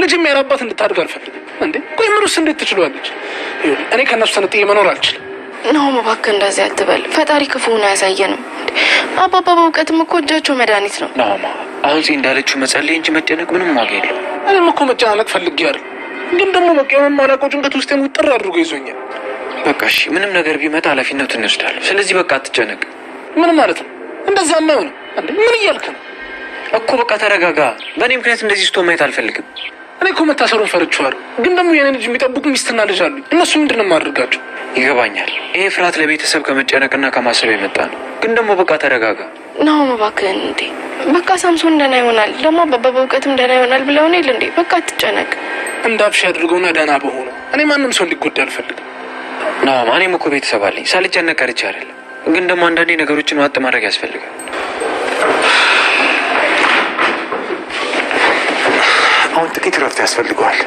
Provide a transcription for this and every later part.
ልጅ የሚያራባት እንድታድግ አልፈልግም። እንዴ ቆይ ምሩስ እንዴት ትችላለች? እኔ ከነሱ ተነጥዬ መኖር አልችልም። ነው እባክህ እንደዚህ አትበል። ፈጣሪ ክፉን አያሳየንም። አባባ በእውቀትም እኮ እጃቸው መድኃኒት ነው። ናማ አሁን እንዳለችው መጸለይ እንጂ መጨነቅ ምንም ዋጋ የለውም። እኔም እኮ መጨናነቅ ፈልጌ አይደል፣ ግን ደግሞ በቃ የማላውቀው ጭንቀት ውስጥ ሙጥር አድርጎ ይዞኛል። በቃ እሺ ምንም ነገር ቢመጣ ኃላፊነቱን እንወስዳለን። ስለዚህ በቃ አትጨነቅ። ምን ማለት ነው? እንደዛ ነው እንዴ? ምን እያልክ ነው እኮ? በቃ ተረጋጋ። በእኔ ምክንያት እንደዚህ ስቶ ማየት አልፈልግም። እኔ እኮ መታሰሩን ፈርቼዋለሁ፣ ግን ደግሞ የኔ ልጅ የሚጠብቁ ሚስትና ልጅ አሉኝ። እነሱ ምንድን ነው የማደርጋቸው? ይገባኛል። ይሄ ፍርሃት ለቤተሰብ ከመጨነቅና ከማሰብ የመጣ ነው። ግን ደግሞ በቃ ተረጋጋ። ነው እባክህን። እንዴ በቃ ሳምሶን ደህና ይሆናል፣ ደግሞ አባባ በእውቀትም ደህና ይሆናል ብለው ነው እንዴ? በቃ አትጨነቅ። እንዳብሽ አድርገውና ደህና በሆኑ። እኔ ማንም ሰው እንዲጎዳ አልፈልግም። ናማ እኔም እኮ ቤተሰብ አለኝ። ሳልጨነቅ ቀርቼ አይደለም። ግን ደግሞ አንዳንዴ ነገሮችን ዋጥ ማድረግ ያስፈልጋል። አሁን ጥቂት ረፍት ያስፈልገዋል።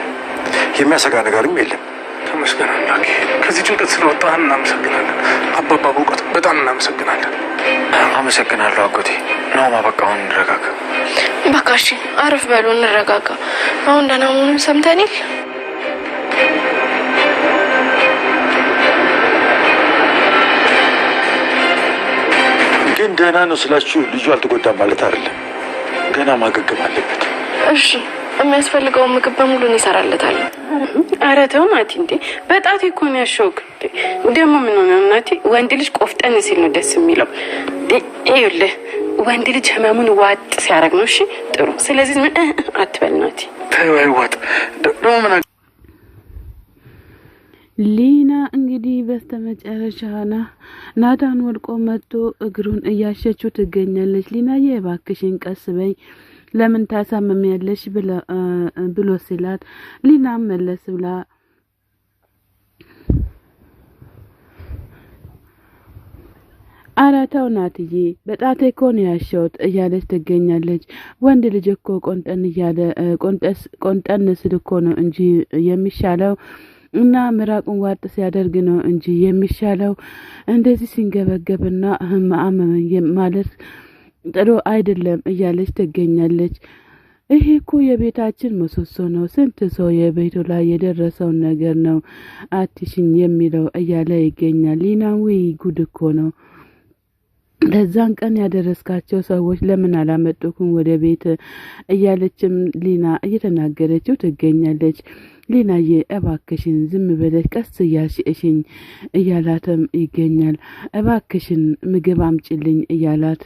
የሚያሰጋ ነገርም የለም። ተመስገን አምላኬ። ከዚህ ጭንቀት ስለወጣህን እናመሰግናለን። አባባ በእውቀት በጣም እናመሰግናለን። አመሰግናለሁ አጎቴ። ናማ በቃ አሁን እንረጋጋ። በቃ እሺ አረፍ በሉ እንረጋጋ። አሁን ደህና መሆኑን ሰምተኒል። ግን ደህና ነው ስላችሁ ልጁ አልተጎዳም ማለት አይደለም። ገና ማገገም አለበት። እሺ የሚያስፈልገውን ምግብ በሙሉ እንሰራለታለን። ኧረ ተው ናቲ። እንዴ በጣቴ እኮ ነው ያሸውክ። ደግሞ ምን ሆነ ናቲ? ወንድ ልጅ ቆፍጠን ሲል ነው ደስ የሚለው። ይኸውልህ ወንድ ልጅ ህመሙን ዋጥ ሲያደርግ ነው። እሺ ጥሩ። ስለዚህ ምን አትበል ናቲ። ተይው ዋጥ ደግሞ ምን ሊና እንግዲህ በስተመጨረሻ ናታን ወድቆ መጥቶ እግሩን እያሸችው ትገኛለች። ሊናዬ እባክሽን ቀስ በይ ለምን ታሳምሚያለሽ ብሎ ሲላት ሊናም መለስ ብላ አራታው ናትዬ በጣቴ እኮ ነው ያሸሁት እያለች ትገኛለች። ወንድ ልጅ እኮ ቆንጠን ስል እኮ ነው እንጂ የሚሻለው እና ምራቁን ዋጥ ሲያደርግ ነው እንጂ የሚሻለው እንደዚህ ሲንገበገብና አመመኝ ማለት ጥሩ አይደለም እያለች ትገኛለች። ይሄ እኮ የቤታችን ምሰሶ ነው። ስንት ሰው የቤቱ ላይ የደረሰውን ነገር ነው አትሽኝ የሚለው እያለ ይገኛል። ሊናዊ ጉድ እኮ ነው። ለዛን ቀን ያደረስካቸው ሰዎች ለምን አላመጡኩም ወደ ቤት እያለችም ሊና እየተናገረችው ትገኛለች። ሊናዬ እባክሽን ዝም ብለሽ ቀስ እያልሽኝ እያላትም ይገኛል። እባክሽን ምግብ አምጪልኝ እያላት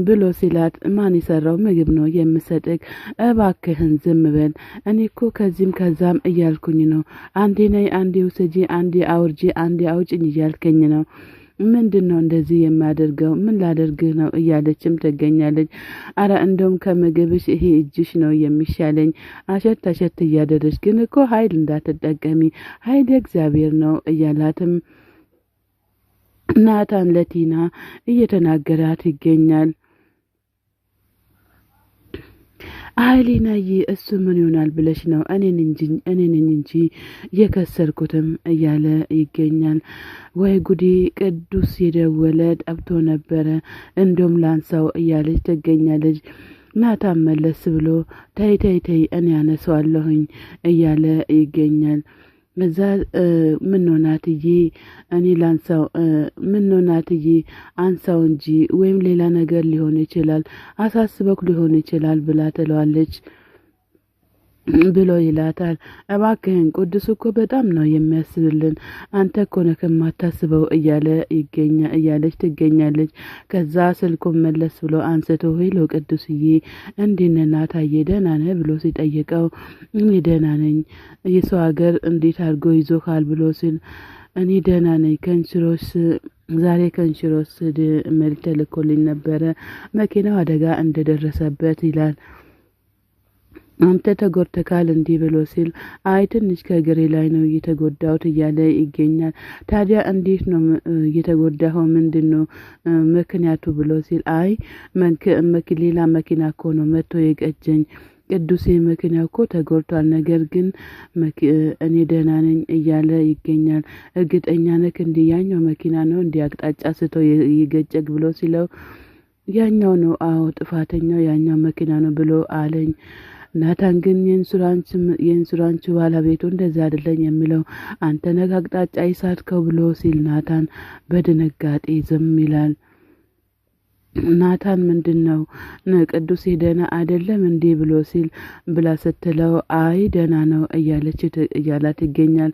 ብሎ ሲላት ማን የሰራው ምግብ ነው የምሰጥክ? እባክህን ዝም በል። እኔ እኮ ከዚህም ከዛም እያልኩኝ ነው። አንዴ ነይ፣ አንዴ ውሰጂ፣ አንዴ አውርጂ፣ አንዴ አውጭኝ እያልከኝ ነው። ምንድን ነው እንደዚህ የሚያደርገው? ምን ላደርግህ ነው እያለችም ትገኛለች። አረ እንደውም ከምግብሽ ይሄ እጅሽ ነው የሚሻለኝ። አሸት አሸት እያደረች ግን እኮ ኃይል እንዳትጠቀሚ፣ ኃይል እግዚአብሔር ነው እያላትም ናታን ለቲና እየተናገራት ይገኛል። አይሊናዬ እሱ ምን ይሆናል ብለሽ ነው? እኔን እንጂ የከሰርኩትም እያለ ይገኛል። ወይ ጉዲ! ቅዱስ የደወለ ጠብቶ ነበረ እንደውም ላንሳው እያለች ትገኛለች። ናታን መለስ ብሎ ተይ እኔ ያነሳዋለሁኝ እያለ ይገኛል። እዛ ምን ሆናትዬ እኔ ላንሳው? ምን ሆናትዬ አንሳው እንጂ ወይም ሌላ ነገር ሊሆን ይችላል፣ አሳስበክ ሊሆን ይችላል ብላ ትለዋለች ብሎ ይላታል። እባክህን ቅዱስ እኮ በጣም ነው የሚያስብልን፣ አንተ እኮ ነህ ከማታስበው እያለች ትገኛለች። ከዛ ስልኩን መለስ ብሎ አንስቶ ሄሎ ቅዱስዬ እንዴት ነህ ናታዬ ደህና ነህ ብሎ ሲጠይቀው እኔ ደህና ነኝ፣ የሰው ሀገር እንዴት አድርጎ ይዞካል ብሎ ሲል እኔ ደህና ነኝ፣ ዛሬ ከንሽሮስ መልዕክት ልኮልኝ ነበረ መኪናው አደጋ እንደደረሰበት ይላል። አንተ ተጎድተካል እንዲህ ብሎ ሲል አይ ትንሽ ከእግሬ ላይ ነው እየተጎዳሁት እያለ ይገኛል። ታዲያ እንዴት ነው እየተጎዳኸው? ምንድን ነው ምክንያቱ ብሎ ሲል አይ ሌላ መኪና እኮ ነው መጥቶ የቀጨኝ ቅዱሴ መኪና እኮ ተጎድቷል፣ ነገር ግን እኔ ደህና ነኝ እያለ ይገኛል። እርግጠኛ ነህ እንዲህ ያኛው መኪና ነው እንዲህ አቅጣጫ ስቶ ይገጨግ ብሎ ሲለው ያኛው ነው፣ አዎ ጥፋተኛው ያኛው መኪና ነው ብሎ አለኝ። ናታን ግን የኢንሹራንስ ባለቤቱ እንደዛ አይደለም የሚለው አንተ ነህ አቅጣጫ ይሳትከው ብሎ ሲል ናታን በድንጋጤ ዝም ይላል። ናታን ምንድነው ቅዱስ ደህና አይደለም እንዴ ብሎ ሲል ብላ ስትለው አይ ደህና ነው እያላት ይገኛል።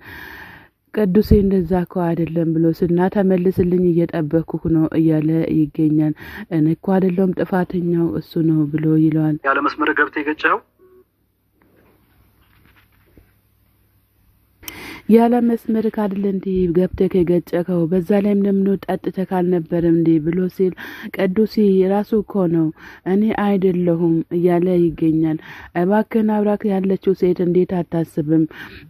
ቅዱሴ እንደዛ እኮ አይደለም ብሎ ሲል ናታን መልስልኝ እየጠበኩህ ነው እያለ ይገኛል። እኔ እኮ አይደለም ጥፋተኛው እሱ ነው ብሎ ይለዋል። ያለ መስመር ገብተህ የገጨኸው ያለ መስመር ካድል እንዴ ገብተህ ከገጨከው በዛ ላይም ለምን ጠጥተህ ካልነበረም እንዴ ብሎ ሲል ቅዱሴ ራሱ እኮ ነው እኔ አይደለሁም እያለ ይገኛል። እባክህን አብራክ ያለችው ሴት እንዴት አታስብም?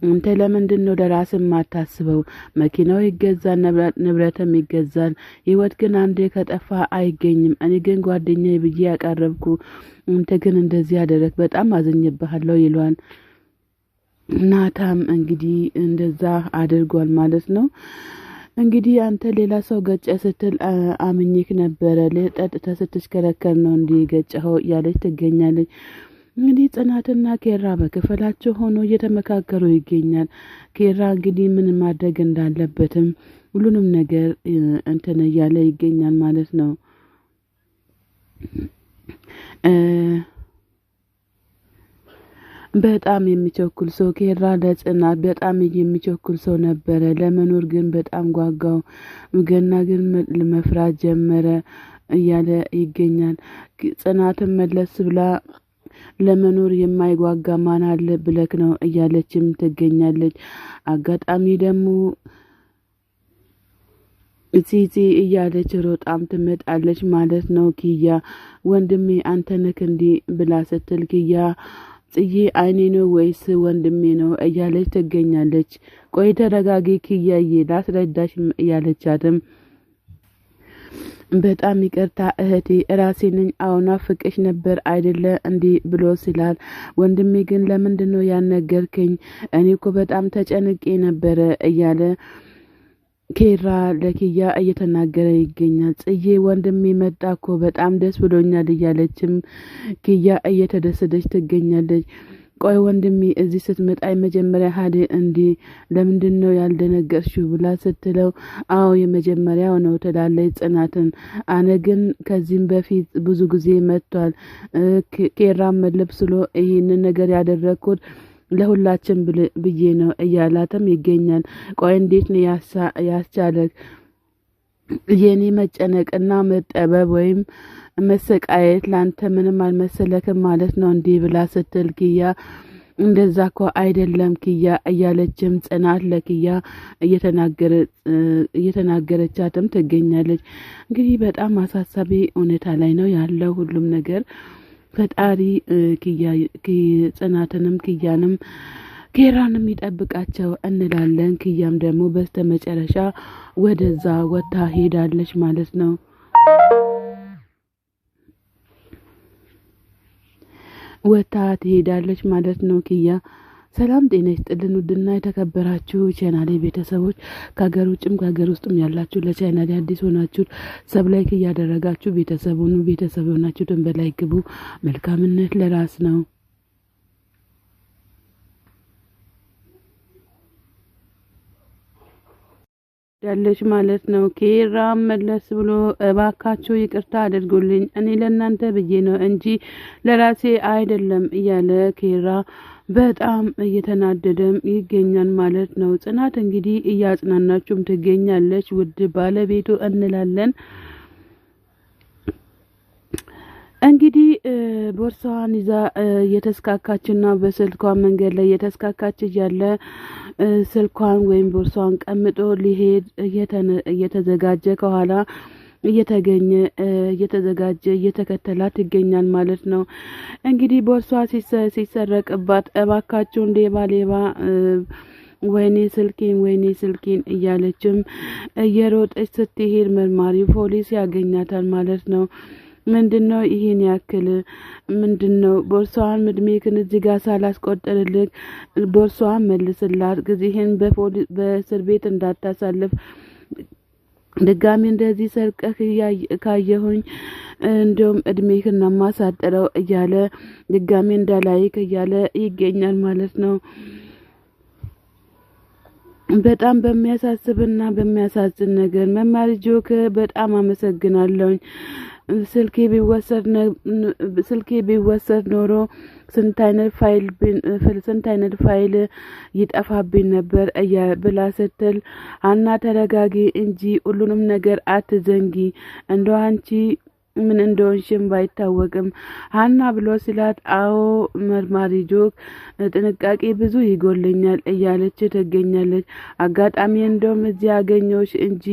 አንተ ለምንድን ነው ለራስህ ማታስበው? መኪናው ይገዛል፣ ንብረትም ይገዛል። ህይወት ግን አንዴ ከጠፋ አይገኝም። እኔ ግን ጓደኛዬ ብዬ ያቀረብኩ አንተ ግን እንደዚህ ያደረክ በጣም አዝኜብሃለሁ ይሏል። ናታም እንግዲህ እንደዛ አድርጓል ማለት ነው። እንግዲህ አንተ ሌላ ሰው ገጨ ስትል አምኜክ ነበረ ለጠጥተህ ስትሽከረከር ነው እንዴ ገጨኸው ያለች ትገኛለች። እንግዲህ ጽናትና ኬራ በክፍላቸው ሆኖ እየተመካከሩ ይገኛል። ኬራ እንግዲህ ምን ማድረግ እንዳለበትም ሁሉንም ነገር እንትን እያለ ይገኛል ማለት ነው። በጣም የሚቸኩል ሰው ኬራ ለጽናት በጣም የሚቸኩል ሰው ነበረ። ለመኖር ግን በጣም ጓጓው። ገና ግን ለመፍራት ጀመረ እያለ ይገኛል። ጽናትን መለስ ብላ ለመኖር የማይጓጋ ማን አለ ብለክ ነው እያለችም ትገኛለች። አጋጣሚ ደግሞ እዚህ እያለች ሮጣም ትመጣለች ማለት ነው። ኪያ ወንድሜ አንተ ነህ እንዴ ብላ ስትል ኪያ ጽዬ አይኔ ነው ወይስ ወንድሜ ነው እያለች ትገኛለች። ቆይ ተረጋጊ ኪያዬ ላስረዳሽ እያለቻትም በጣም ይቅርታ እህቴ ራሴ ነኝ አሁን ፍቅሽ ነበር አይደለ እንዴ ብሎ ሲላል ወንድሜ ግን ለምንድነው ያነገርከኝ? እኔ እኮ በጣም ተጨንቄ ነበረ እያለ ኬራ ለኪያ እየተናገረ ይገኛል። ጽዬ ወንድሜ መጣ እኮ በጣም ደስ ብሎኛል እያለችም ኪያ እየተደሰተች ትገኛለች። ቆይ ወንድሜ እዚህ ስትመጣ መጀመሪያ ሀደ እንዴ ለምንድነው ያልደነገርሽው ብላ ስትለው አዎ የመጀመሪያው ነው ትላለች ጽናትን። አነ ግን ከዚህም በፊት ብዙ ጊዜ መጥቷል። ኬራም ልብስሎ ይሄንን ነገር ያደረኩት ለሁላችን ብዬ ነው እያላተም ይገኛል። ቆይ እንዴት ነው ያስቻለክ? የኔ መጨነቅና መጠበብ ወይም መሰቃየት ላንተ ምንም አልመሰለክም ማለት ነው እንዴ ብላ ስትል ኪያ እንደዛ እኮ አይደለም ኪያ እያለችም ጽናት ለኪያ እየተናገረቻትም ትገኛለች። እንግዲህ በጣም አሳሳቢ ሁኔታ ላይ ነው ያለው ሁሉም ነገር። ፈጣሪ ጽናትንም ኪያንም ኬራንም ይጠብቃቸው እንላለን። ኪያም ደግሞ በስተመጨረሻ ወደዛ ወታ ሄዳለች ማለት ነው። ወታ ትሄዳለች ማለት ነው ኪያ። ሰላም ጤና ይስጥልን ውድና የተከበራችሁ ቻናሌ ቤተሰቦች ከሀገር ውጭም ከሀገር ውስጥም ያላችሁ ለቻናሌ አዲስ ሆናችሁ ሰብስክራይብ እያደረጋችሁ ቤተሰብ ሆናችሁትን በላይ ግቡ። መልካምነት ለራስ ነው። ያለች ማለት ነው። ኬራ መለስ ብሎ እባካችሁ ይቅርታ አድርጉልኝ እኔ ለእናንተ ብዬ ነው እንጂ ለራሴ አይደለም እያለ ኬራ በጣም እየተናደደም ይገኛል ማለት ነው። ጽናት እንግዲህ እያጽናናችሁም ትገኛለች ውድ ባለቤቱ እንላለን። እንግዲህ ቦርሳዋን ይዛ የተስካካችና በስልኳ መንገድ ላይ የተስካካች ያለ ስልኳን ወይም ቦርሳዋን ቀምጦ ሊሄድ እየተዘጋጀ ከኋላ እየተዘጋጀ እየተከተላት ይገኛል ማለት ነው። እንግዲህ ቦርሷ ሲሰረቅባት እባካችሁ ሌባ ወይኔ ስልኬን እያለችም እየሮጠች ስትሄድ መርማሪ ፖሊስ ያገኛታል ማለት ነው። ምንድነው ይሄን ያክል ምንድነው? ቦርሳዋን እድሜክን እዚህ ጋር ሳላስቆጥርልክ ቦርሳዋን መልስላት፣ ጊዜህን በእስር ቤት እንዳታሳልፍ ድጋሚ እንደዚህ ሰርቀህ ካየሁኝ እንደውም እድሜህን ማሳጠረው እያለ ድጋሚ እንዳላይክ እያለ ይገኛል ማለት ነው። በጣም በሚያሳስብና በሚያሳዝን ነገር መማር ጆክ በጣም አመሰግናለሁ። ስልኬ ቢወሰድ ኖሮ ስንት አይነት ፋይል ይጠፋብኝ ነበር ብላ ስትል ሀና ተረጋጊ እንጂ ሁሉንም ነገር አትዘንጊ እንደው አንቺ ምን እንደሆንሽም ባይታወቅም ሀና ብሎ ሲላት አዎ መርማሪ ጆክ ጥንቃቄ ብዙ ይጎልኛል እያለች ትገኛለች። አጋጣሚ እንደውም እዚህ አገኘሁሽ እንጂ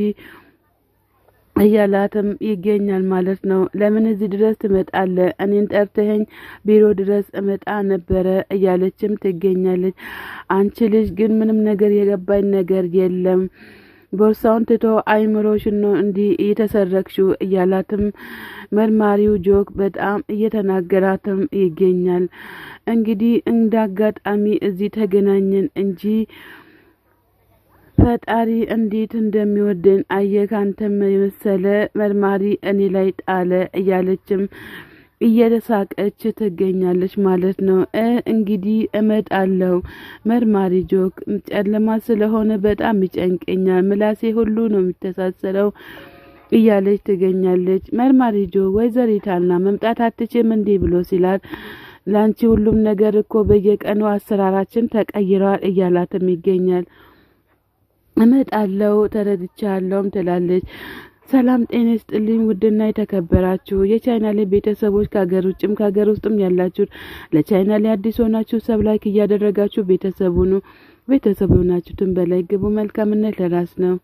እያላትም ይገኛል ማለት ነው። ለምን እዚህ ድረስ ትመጣለህ? እኔን ጠርተኸኝ ቢሮ ድረስ እመጣ ነበረ እያለችም ትገኛለች። አንቺ ልጅ ግን ምንም ነገር የገባኝ ነገር የለም ቦርሳውን ትቶ አይምሮሽን ነው እንዲህ እየተሰረክሽው እያላትም መርማሪው ጆክ በጣም እየተናገራትም ይገኛል። እንግዲህ እንዳጋጣሚ እዚህ ተገናኘን እንጂ ፈጣሪ እንዴት እንደሚወደን አየህ አንተም የመሰለ መርማሪ እኔ ላይ ጣለ እያለችም እየተሳቀች ትገኛለች ማለት ነው። እንግዲህ እመጣለሁ መርማሪ ጆክ ጨለማ ስለሆነ በጣም ይጨንቀኛል፣ ምላሴ ሁሉ ነው የሚተሳሰረው እያለች ትገኛለች። መርማሪ ጆክ ወይዘሪት ሀና መምጣት አትችም እንዴ ብሎ ሲላት ላንቺ ሁሉም ነገር እኮ በየቀኑ አሰራራችን ተቀይሯል እያላትም ይገኛል። እመጣለሁ ተረድቻለሁም ትላለች። ሰላም ጤና ይስጥልኝ ውድና የተከበራችሁ የቻናሌ ቤተሰቦች ከሀገር ውጭም ከሀገር ውስጥም ያላችሁ ለቻናሌ አዲስ ሆናችሁ ሰብስክራይብ እያደረጋችሁ ቤተሰቡ ሆናችሁትን በላይ ግቡ። መልካምነት ለራስ ነው።